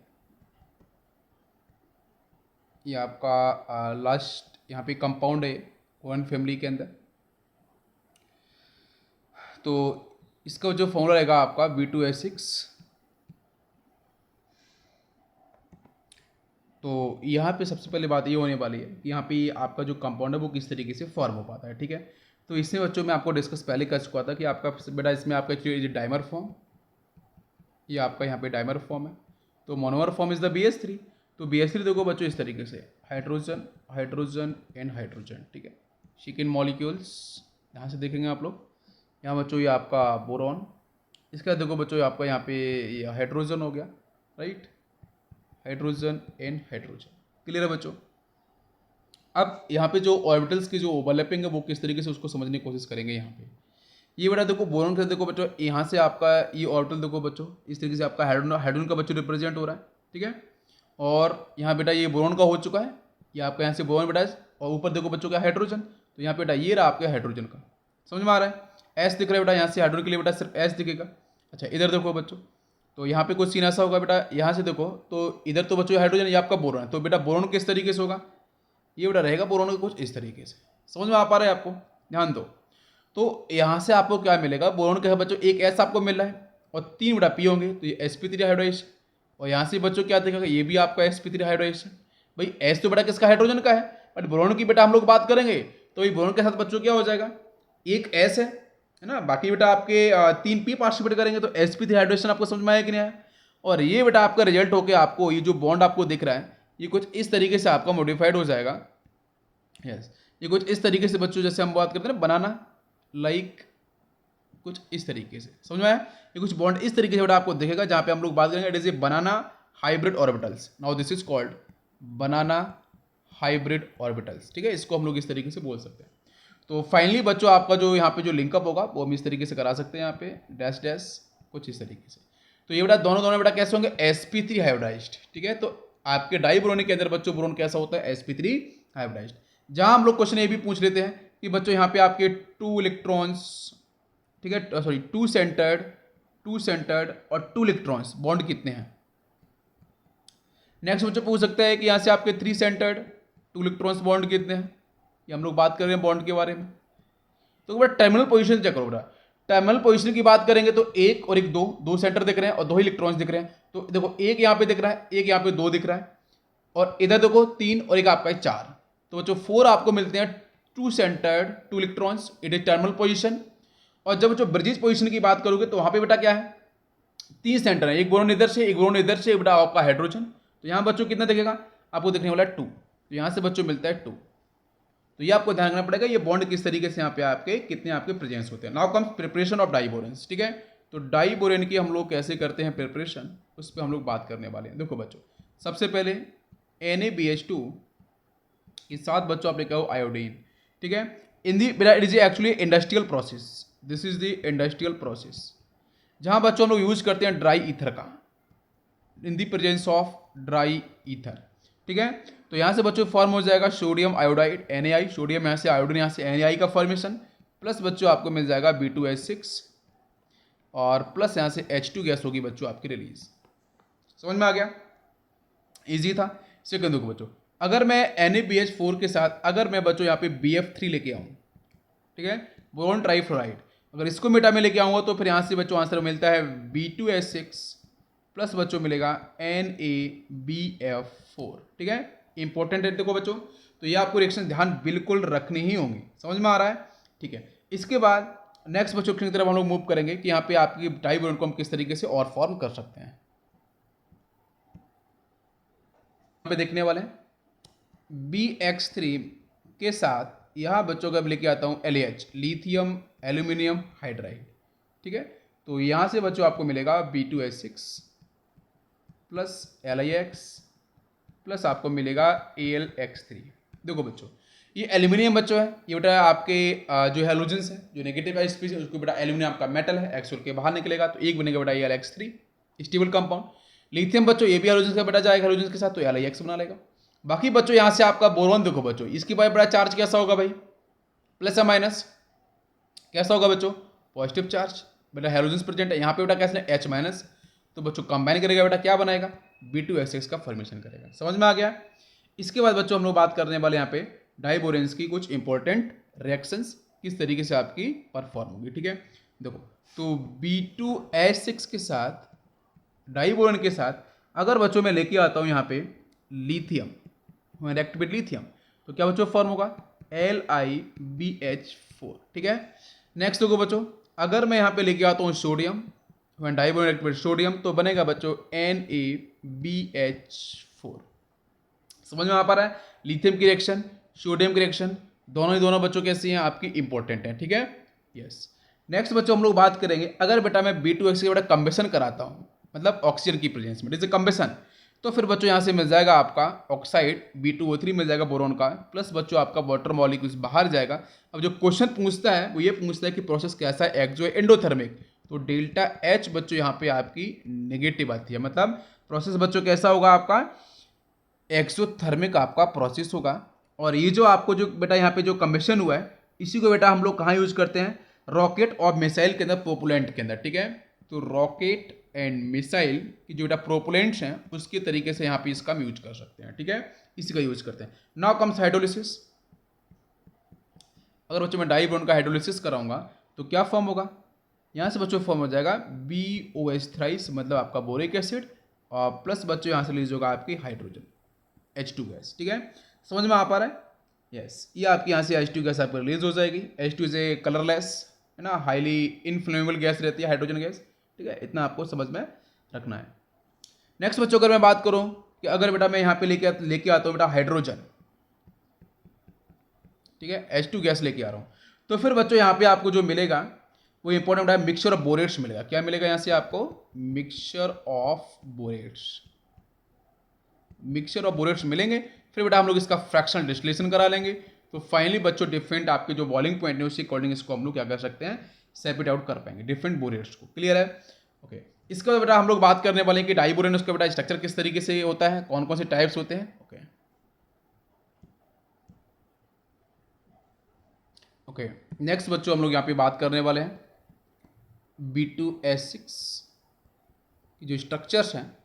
ये आपका लास्ट यहाँ पे कंपाउंड है वन फैमिली के अंदर। तो इसका जो फॉर्मूला रहेगा आपका B2H6 तो यहाँ पे सबसे पहले बात ये होने वाली है कि यहाँ पे आपका जो कंपाउंड है वो किस तरीके से फॉर्म हो पाता है, ठीक है। तो इसमें बच्चों मैं आपको डिस्कस पहले कर चुका था कि आपका बेटा इसमें आपका जो डाइमर फॉर्म, ये आपका यहाँ पे डाइमर फॉर्म है। तो monomer form is the BH3। तो BH3 देखो बच्चों इस तरीके से हाइड्रोजन हाइड्रोजन एंड हाइड्रोजन, ठीक है। सेकेंड मॉलिक्यूल्स यहाँ से देखेंगे आप लोग, यहाँ बच्चों ये आपका बोरॉन, इसका देखो बच्चों आपका यहाँ पे ये हाइड्रोजन हो गया, right, hydrogen and hydrogen, clear है बच्चों। अब यहाँ पे जो ऑर्बिटल्स की जो ओवरलैपिंग है वो किस तरीके से उसको समझने की कोशिश करेंगे। यहाँ पे ये बेटा देखो बोरॉन का देखो बच्चों, यहाँ से आपका ये ऑर्बिटल देखो बच्चों इस तरीके से आपका हाइड्रोजन का बच्चों रिप्रेजेंट हो रहा है, ठीक है। और यहाँ बेटा ये बोरॉन का हो चुका है, ये आपका यहाँ से बोरॉन बेटा, और ऊपर देखो बच्चों क्या हाइड्रोजन, तो यहाँ पे बेटा ये रहा आपके हाइड्रोजन का, समझ में आ रहा है। एस दिख रहा है बेटा, यहाँ से हाइड्रोजन के लिए बेटा सिर्फ एस दिखेगा। अच्छा इधर देखो बच्चों, तो यहाँ पे कुछ सीन ऐसा होगा बेटा, यहाँ से देखो तो इधर तो बच्चों हाइड्रोजन ये आपका बोरॉन है, तो बेटा बोरॉन किस तरीके से होगा, ये बेटा रहेगा बोरॉन का कुछ इस तरीके से, समझ में आ पा रहा है आपको, ध्यान दो। तो यहाँ से आपको क्या मिलेगा, बोरॉन का है बच्चों एक एस आपको मिल रहा है और 3 बेटा पी होंगे, तो ये sp3 हाइड्रोजन। और यहाँ से बच्चों क्या दिखेगा, ये भी आपका sp3 हाइड्रोजन। भाई एस तो बेटा किसका हाइड्रोजन का है, बट बोरॉन की बेटा हम लोग बात करेंगे तो ये बोरॉन के साथ बच्चों क्या हो जाएगा, एक एस है ना, बाकी बेटा आपके 3 पी पार्टिसिपेट करेंगे, तो sp3 हाइड्रोजन आपको समझ में आया कि नहीं आया। और ये बेटा आपका रिजल्ट होकर आपको ये जो बॉन्ड आपको दिख रहा है ये कुछ इस तरीके से आपका मॉडिफाइड हो जाएगा। यस ये कुछ इस तरीके से बच्चों, जैसे हम बात करते हैं ना बनाना लाइक कुछ इस तरीके से, समझ में आया। ये कुछ बॉन्ड इस तरीके से बेटा आपको दिखेगा, जहाँ पे हम लोग बात करेंगे it is A banana hybrid orbitals. Now this is called banana hybrid orbitals, ठीक है, इसको हम लोग इस तरीके से बोल सकते हैं। तो फाइनली बच्चों आपका जो यहाँ पे जो लिंकअप होगा वो हम इस तरीके से करा सकते हैं, यहाँ पे डैश डैश कुछ इस तरीके से। तो ये बेटा दोनों दोनों बेटा कैसे होंगे, sp3 हाइब्रिडाइज्ड, ठीक है। तो आपके डाइब्रोनिक के अंदर बच्चों बोरॉन कैसा होता है, sp3 हाइब्रिडाइज्ड। जहां हम लोग क्वेश्चन ये भी पूछ लेते हैं कि बच्चों यहाँ पे आपके 2 इलेक्ट्रॉन्स, ठीक है, सॉरी 2 सेंटर्ड और 2 इलेक्ट्रॉन्स बॉन्ड कितने हैं। नेक्स्ट बच्चों पूछ सकते हैं कि यहाँ से आपके 3 सेंटर्ड 2 इलेक्ट्रॉन्स बॉन्ड कितने हैं, ये हम लोग बात कर रहे हैं बॉन्ड के बारे में। तो बेटा टर्मिनल पोजीशन चेक करो बेटा, टर्मिनल पोजीशन की बात करेंगे तो एक और एक दो सेंटर दिख रहे हैं और 2 इलेक्ट्रॉन्स दिख रहे हैं। तो देखो एक यहाँ पे दिख रहा है, एक यहाँ पे 2 दिख रहा है, और इधर देखो 3 और एक आपका 4, तो बच्चों 4 आपको मिलते हैं 2 centred 2 electrons, it is terminal position. और जब जो ब्रिजेस पोजीशन की बात करोगे तो वहां पे बेटा क्या है, 3 सेंटर है, एक बोरॉन इधर से, एक बोरॉन इधर से, बेटा आपका हाइड्रोजन। तो यहाँ बच्चों कितना दिखेगा आपको, दिखने वाला है 2, तो यहाँ से बच्चों मिलता है 2। तो ये आपको ध्यान रखना पड़ेगा, ये बॉन्ड किस तरीके से यहाँ पे आपके कितने आपके प्रेजेंस होते हैं। नाउ कम्स प्रिपरेशन ऑफ डाइबोरेन्स, ठीक है। तो डाइबोरेन की हम लोग कैसे करते हैं प्रिपरेशन, उस पर हम लोग बात करने वाले हैं। देखो बच्चों सबसे पहले NaBH2 के साथ बच्चों आप लेकर आओ आयोडीन, ठीक है। इन दी बेटा it is actually industrial process, this is the industrial process, जहां बच्चों हम लोग यूज करते हैं ड्राई ईथर का, in the presence of dry ether, ठीक है। तो यहाँ से बच्चों फॉर्म हो जाएगा सोडियम आयोडाइड Na, सोडियम यहाँ से आयोडीन यहाँ से Na का फॉर्मेशन, प्लस बच्चों आपको मिल जाएगा B2H6 और प्लस यहाँ से H2 गैस होगी बच्चों आपकी रिलीज। समझ में आ गया, इजी था। सेकंड देखो बच्चों, अगर मैं NaBH4 के साथ अगर मैं बच्चों यहाँ पे BF3 लेके आऊँ, ठीक है, बोरॉन ट्राइफ्लोराइड, अगर इसको मेटा में लेके आऊँगा तो फिर यहाँ से बच्चों आंसर मिलता है B2H6 प्लस बच्चों मिलेगा NaBF4, ठीक है। इंपॉर्टेंट है देखो बच्चों, तो ये आपको रिएक्शन ध्यान बिल्कुल रखनी ही होंगी, समझ में आ रहा है, ठीक है। इसके बाद नेक्स्ट बच्चों की तरफ हम लोग मूव करेंगे कि यहाँ पे आपकी डाइबोरेन को हम किस तरीके से और फॉर्म कर सकते हैं। यहाँ पे देखने वाले हैं BX3 के साथ यहाँ बच्चों का लेके आता हूँ LaH, लिथियम एल्यूमिनियम हाइड्राइड, ठीक है। तो यहाँ से बच्चों आपको मिलेगा B2H6 प्लस LiX प्लस आपको मिलेगा AlX3। देखो बच्चों ये एल्यूमिनियम बच्चों है, ये बेटा आपके जो हैलोजेंस है, जो नेगेटिव है स्पीसीज उसको बेटा एल्यूमिनियम आपका मेटल है, एक्स के बाहर निकलेगा तो एक बनेगा बेटा AlX3 स्टेबल कंपाउंड। लिथियम बच्चों ये भी हैलोजेंस का बेटा जाएगा हैलोजेंस के साथ, तो LiX बना लेगा। बाकी बच्चों यहाँ से आपका बोरॉन देखो बच्चों, इसकी बाय बड़ा चार्ज कैसा होगा भाई, प्लस या माइनस, कैसा होगा बच्चों, पॉजिटिव चार्ज, बेटा हैलोजेंस प्रेजेंट है यहाँ पे बेटा कैसे H माइनस, तो बच्चों कंबाइन करेगा बेटा क्या बनाएगा B2H6 का फॉर्मेशन करेगा। समझ में आ गया। इसके बाद बच्चों हम लोग बात करने वाले यहाँ पे डाइबोरेन्स की कुछ इंपॉर्टेंट रिएक्शंस किस तरीके से आपकी परफॉर्म होगी, ठीक है। देखो तो B2H6 के साथ डाइबोरेन के साथ अगर बच्चों मैं लेके आता हूँ यहाँ पे lithium, when react with lithium, तो क्या बच्चों फॉर्म होगा LiBH4, ठीक है। नेक्स्ट देखो बच्चों, अगर मैं यहाँ पे लेके आता हूँ sodium, when diborane react with sodium, तो बनेगा बच्चों NaBH4। समझ में आ पा रहा है, लिथियम की रिएक्शन, सोडियम की रिएक्शन, दोनों ही दोनों बच्चों कैसी हैं आपकी इंपॉर्टेंट है, ठीक है। यस, नेक्स्ट बच्चों हम लोग बात करेंगे, अगर बेटा मैं B2H के बेटा कंबेशन कराता हूँ, मतलब ऑक्सीजन की प्रेजेंस में, जैसे कंबेशन, तो फिर बच्चों यहाँ से मिल जाएगा आपका ऑक्साइड B2O3 मिल जाएगा बोरोन का, प्लस बच्चों आपका वाटर मॉलिक्यूल्स बाहर जाएगा। अब जो क्वेश्चन पूछता है वो ये पूछता है कि प्रोसेस कैसा है, एक्सो है एंडोथर्मिक, तो डेल्टा H बच्चों यहाँ पे आपकी नेगेटिव आती है, मतलब प्रोसेस बच्चों कैसा होगा आपका एक्सोथर्मिक आपका प्रोसेस होगा। और ये जो आपको जो बेटा यहाँ पे जो कंबेशन हुआ है, इसी को बेटा हम लोग कहाँ यूज करते हैं, रॉकेट और मिसाइल के अंदर, प्रोपुलेंट के अंदर, ठीक है। तो रॉकेट एंड मिसाइल की जो बेटा प्रोपुलेंट्स हैं उसके तरीके से यहाँ पे इसका हम यूज कर सकते हैं, ठीक है, इसी का यूज करते हैं। Now comes hydrolysis. अगर बच्चों मैं डाई बॉन्ड का हाइड्रोलिसिस कराऊंगा तो क्या फॉर्म होगा, यहाँ से बच्चों फॉर्म हो जाएगा BOH थ्राइस, मतलब आपका बोरिक एसिड, और प्लस बच्चों यहाँ से रिलीज होगा आपकी हाइड्रोजन H2 गैस, ठीक है। समझ में आ पा रहा है, यस, ये आपकी यहाँ से H2 गैस आपको रिलीज हो जाएगी। H2 इज ए कलरलेस, है ना, हाईली इनफ्लेमेबल गैस रहती है हाइड्रोजन गैस, ठीक है, इतना आपको समझ में रखना है। नेक्स्ट बच्चों अगर मैं बात करूँ कि अगर बेटा मैं यहाँ पे लेके आता हूँ बेटा हाइड्रोजन, ठीक है, H2 गैस लेके आ रहा हूँ, तो फिर बच्चों यहाँ पे आपको जो मिलेगा वो इंपॉर्टेंट है, मिक्सचर ऑफ बोरेट्स मिलेगा। क्या मिलेगा यहाँ से आपको, मिक्सचर ऑफ बोरेट्स, मिक्सचर ऑफ बोरेट्स मिलेंगे। फिर बेटा हम लोग इसका फ्रैक्शनल डिस्टिलेशन करा लेंगे, तो फाइनली बच्चों डिफरेंट आपके जो बॉइलिंग पॉइंट है उसके अकॉर्डिंग इसको हम लोग क्या कर सकते हैं, सेपरेट आउट कर पाएंगे डिफरेंट बोरेट्स को। क्लियर है, ओके। इसके बाद बेटा हम लोग बात करने वाले हैं कि डाइबोरेन उसका बेटा स्ट्रक्चर किस तरीके से होता है, कौन कौन से टाइप्स होते हैं, ओके ओके। नेक्स्ट बच्चों हम लोग यहाँ पे बात करने वाले हैं B2S6 की जो स्ट्रक्चर्स हैं।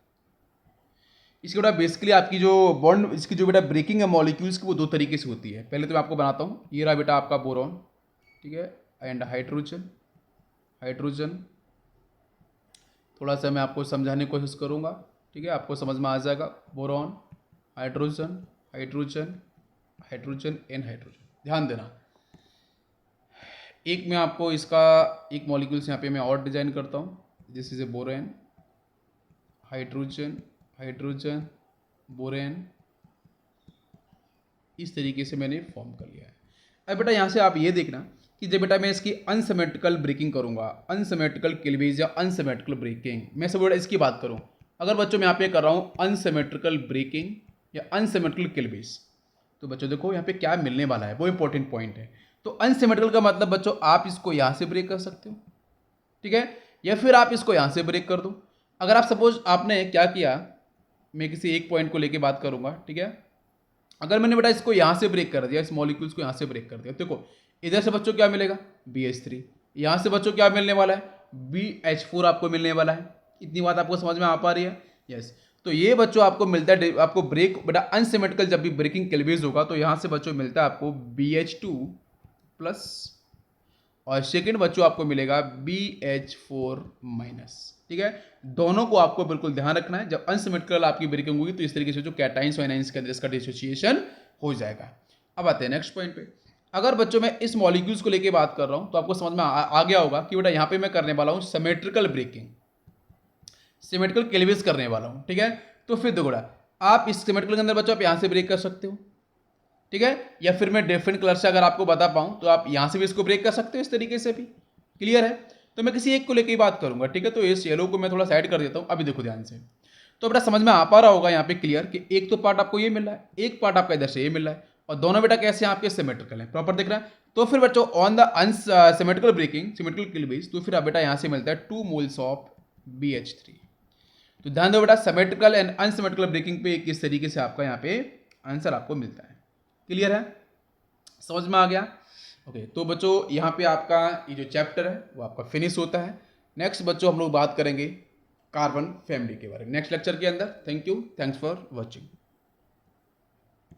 इसके बेटा बेसिकली आपकी जो बॉन्ड, इसकी जो बेटा ब्रेकिंग है मॉलिक्यूल्स की, वो दो तरीके से होती है। पहले तो मैं आपको बनाता हूँ, ये रहा बेटा आपका बोरॉन, ठीक है, एंड हाइड्रोजन, हाइड्रोजन थोड़ा सा मैं आपको समझाने की कोशिश करूँगा, ठीक है, आपको समझ में आ जाएगा। Boron, hydrogen, hydrogen, hydrogen and hydrogen. ध्यान देना, एक मैं आपको इसका एक मॉलिक्यूल्स यहाँ पे मैं और डिजाइन करता हूँ, this is a borane, hydrogen, hydrogen, borane, इस तरीके से मैंने फॉर्म कर लिया है। अब बेटा यहाँ से आप ये देखना कि जब बेटा मैं इसकी अनसिमेट्रिकल ब्रेकिंग करूँगा, अनसिमेट्रिकल क्लीवेज या अनसिमेट्रिकल ब्रेकिंग, मैं सब बेटा इसकी बात करूँ, अगर बच्चों मैं यहाँ पे कर रहा हूँ अनसिमेट्रिकल ब्रेकिंग या अनसिमेट्रिकल क्लीवेज, तो बच्चों देखो यहाँ पे क्या मिलने वाला है, वो इंपॉर्टेंट पॉइंट है। तो अनसिमेट्रिकल का मतलब बच्चों आप इसको यहाँ से ब्रेक कर सकते हो, ठीक है, या फिर आप इसको यहाँ से ब्रेक कर दो। अगर आप सपोज आपने क्या किया, मैं किसी एक पॉइंट को लेके बात करूंगा, ठीक है, अगर मैंने बेटा इसको यहाँ से ब्रेक कर दिया, इस मॉलिक्यूल्स को यहाँ से ब्रेक कर दिया, देखो इधर से बच्चों क्या मिलेगा BH3, यहाँ से बच्चों क्या मिलने वाला है BH4 आपको मिलने वाला है। इतनी बात आपको समझ में आ पा रही है, यस। तो ये बच्चों आपको मिलता है, आपको ब्रेक बेटा अनसिमेट्रिकल जब भी ब्रेकिंग क्लीवेज होगा तो यहाँ से बच्चों मिलता है आपको BH2 प्लस, और सेकेंड बच्चों आपको मिलेगा BH4 माइनस, ठीक है। दोनों को आपको बिल्कुल ध्यान रखना है, जब अनसिमेट्रिकल आपकी ब्रेकिंग होगी तो इस तरीके से जो कैटाइंस और एनाइंस के अंदर इसका डिसोसिएशन हो जाएगा। अब आते हैं नेक्स्ट पॉइंट पे। अगर बच्चों मैं इस मॉलिक्यूल्स को लेके बात कर रहा हूं तो आपको समझ में आ गया होगा कि बेटा यहाँ पे मैं करने वाला हूँ सिमेट्रिकल ब्रेकिंग, सिमेट्रिकल क्लीवेज करने वाला हूँ, ठीक है। तो फिर देखो आप इस सिमेट्रिकल के अंदर बच्चों आप यहाँ से ब्रेक कर सकते हो, ठीक है, या फिर मैं डिफरेंट कलर से अगर आपको बता पाऊँ तो आप यहाँ से भी इसको ब्रेक कर सकते हो, इस तरीके से भी। क्लियर है, तो मैं किसी एक को लेके ही बात करूंगा, ठीक है। तो इस येलो को मैं थोड़ा साइड कर देता हूँ, अभी देखो ध्यान से, तो बेटा समझ में आ पा रहा होगा यहाँ पे क्लियर कि एक तो पार्ट आपको ये मिल रहा है, एक पार्ट आपका इधर से ये मिल रहा है, और दोनों बेटा कैसे हैं आपके सिमेट्रिकल हैं, प्रॉपर दिख रहा है। तो फिर बच्चों on the unsymmetrical breaking, symmetrical cleavage, तो फिर बेटा यहाँ से मिलता है 2 मोल्स ऑफ BH3। तो ध्यान दो बेटा सिमेट्रिकल एंड अनसिमेट्रिकल ब्रेकिंग पे किस तरीके से आपका यहाँ पे आंसर आपको मिलता है। क्लियर है, समझ में आ गया, ओके। तो बच्चों यहाँ पे आपका ये जो चैप्टर है वो आपका फिनिश होता है। नेक्स्ट बच्चों हम लोग बात करेंगे कार्बन फैमिली के बारे में नेक्स्ट लेक्चर के अंदर। Thank you, thanks for watching.